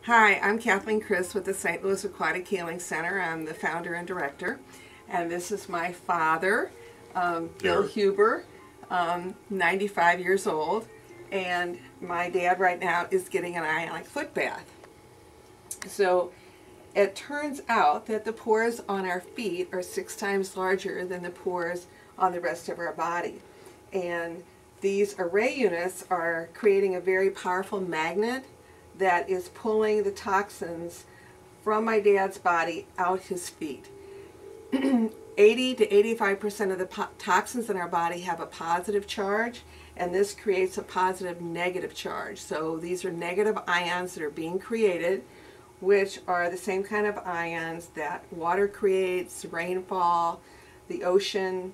Hi, I'm Kathleen Chris with the St. Louis Aquatic Healing Center. I'm the founder and director. And this is my father, Bill Huber, 95 years old. And my dad right now is getting an ionic foot bath. So it turns out that the pores on our feet are 6 times larger than the pores on the rest of our body. And these array units are creating a very powerful magnet that is pulling the toxins from my dad's body out his feet. 80 to 85% of the toxins in our body have a positive charge, and this creates a positive negative charge. So these are negative ions that are being created, which are the same kind of ions that water creates, rainfall, the ocean.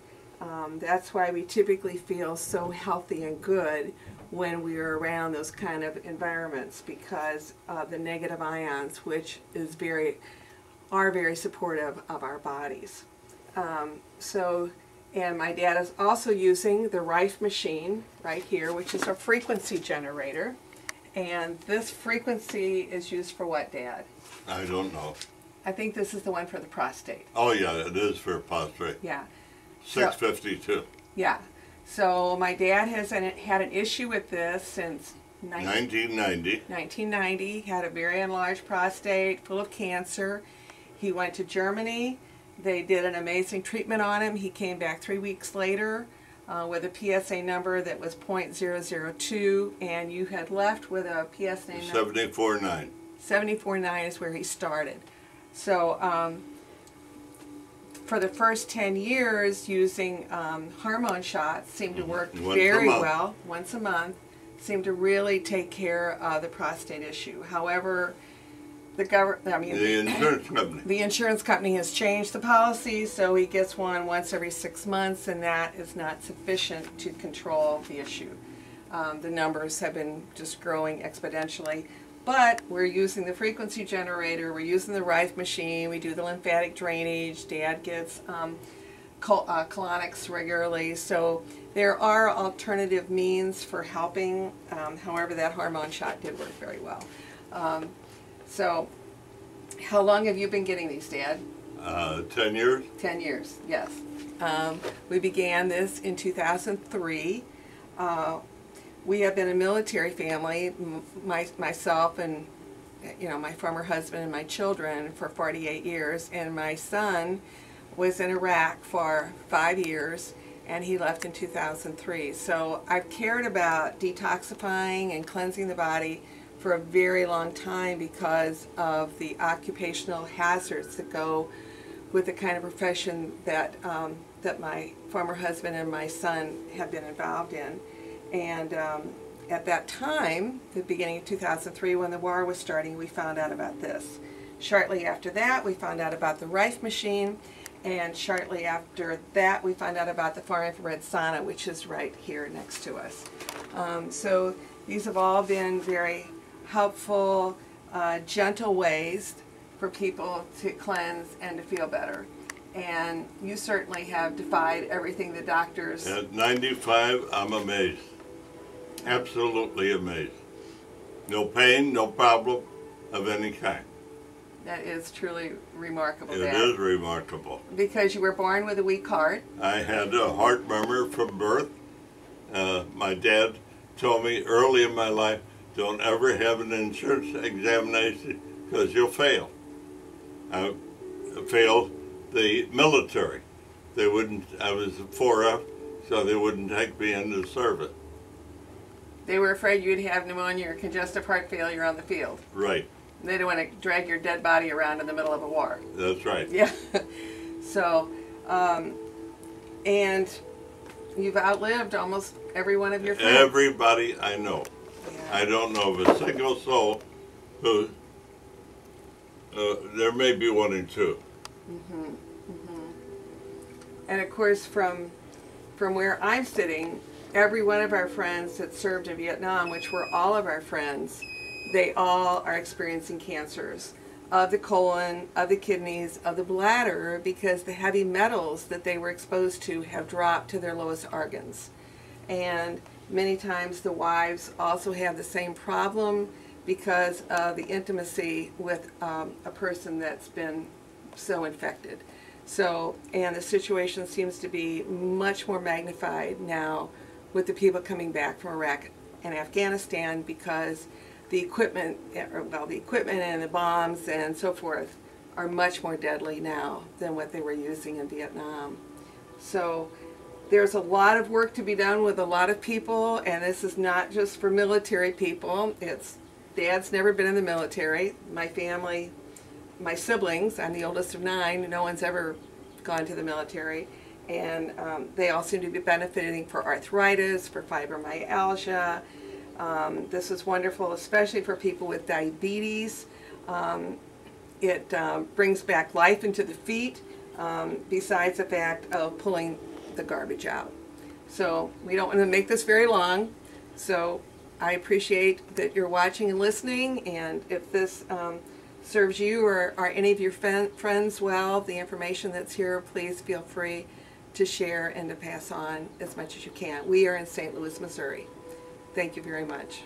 That's why we typically feel so healthy and good when we are around those kind of environments, because of the negative ions, which is are very supportive of our bodies. And my dad is also using the Rife machine right here, which is a frequency generator. And this frequency is used for what, Dad? I don't know. I think this is the one for the prostate. Oh yeah, it is for prostate. Yeah. 652. Yeah. So my dad has had an issue with this since 1990. 1990. Had a very enlarged prostate, full of cancer. He went to Germany. They did an amazing treatment on him. He came back 3 weeks later with a PSA number that was 0.002, and you had left with a PSA number 74.9. 74.9 is where he started. So for the first 10 years, using hormone shots seemed to work very well, once a month, seemed to really take care of the prostate issue. However, the insurance company has changed the policy, so he gets one once every 6 months, and that is not sufficient to control the issue. The numbers have been just growing exponentially. But we're using the frequency generator, we're using the Rife machine, we do the lymphatic drainage, Dad gets colonics regularly. So there are alternative means for helping. However, that hormone shot did work very well. So how long have you been getting these, Dad? 10 years. 10 years, yes. We began this in 2003. We have been a military family, myself and my former husband and my children, for 48 years, and my son was in Iraq for 5 years, and he left in 2003. So I've cared about detoxifying and cleansing the body for a very long time because of the occupational hazards that go with the kind of profession that that my former husband and my son have been involved in. And at that time, the beginning of 2003, when the war was starting, we found out about this. Shortly after that, we found out about the Rife machine, and shortly after that, we found out about the far-infrared sauna, which is right here next to us. So these have all been very helpful, gentle ways for people to cleanse and to feel better. And you certainly have defied everything the doctors... At 95, I'm amazed. Absolutely amazed. No pain, no problem of any kind. That is truly remarkable, It Dad. is remarkable. Because you were born with a weak heart. I had a heart murmur from birth. My dad told me early in my life, don't ever have an insurance examination because you'll fail. I failed the military. They wouldn't, I was a 4F, so they wouldn't take me into service. They were afraid you'd have pneumonia or congestive heart failure on the field. Right. They didn't want to drag your dead body around in the middle of a war. That's right. Yeah. So, and you've outlived almost every one of your friends. Everybody I know. Yeah. I don't know of a single soul who, there may be one or two. Mm-hmm. Mm-hmm. And of course, from where I'm sitting, every one of our friends that served in Vietnam, which were all of our friends, they all are experiencing cancers of the colon, of the kidneys, of the bladder, because the heavy metals that they were exposed to have dropped to their lowest organs. And many times the wives also have the same problem. because of the intimacy with a person that's been so infected. So, and the situation seems to be much more magnified now with the people coming back from Iraq and Afghanistan, because the equipment, well, the equipment and the bombs and so forth are much more deadly now than what they were using in Vietnam. So there's a lot of work to be done with a lot of people, and this is not just for military people. It's, Dad's never been in the military. My family, my siblings, I'm the oldest of 9, no one's ever gone to the military, and they all seem to be benefiting for arthritis, for fibromyalgia. This is wonderful, especially for people with diabetes. It brings back life into the feet, besides the fact of pulling the garbage out. So we don't want to make this very long, so I appreciate that you're watching and listening, and if this serves you or any of your friends well, the information that's here, please feel free to share and to pass on as much as you can. We are in St. Louis, Missouri. Thank you very much.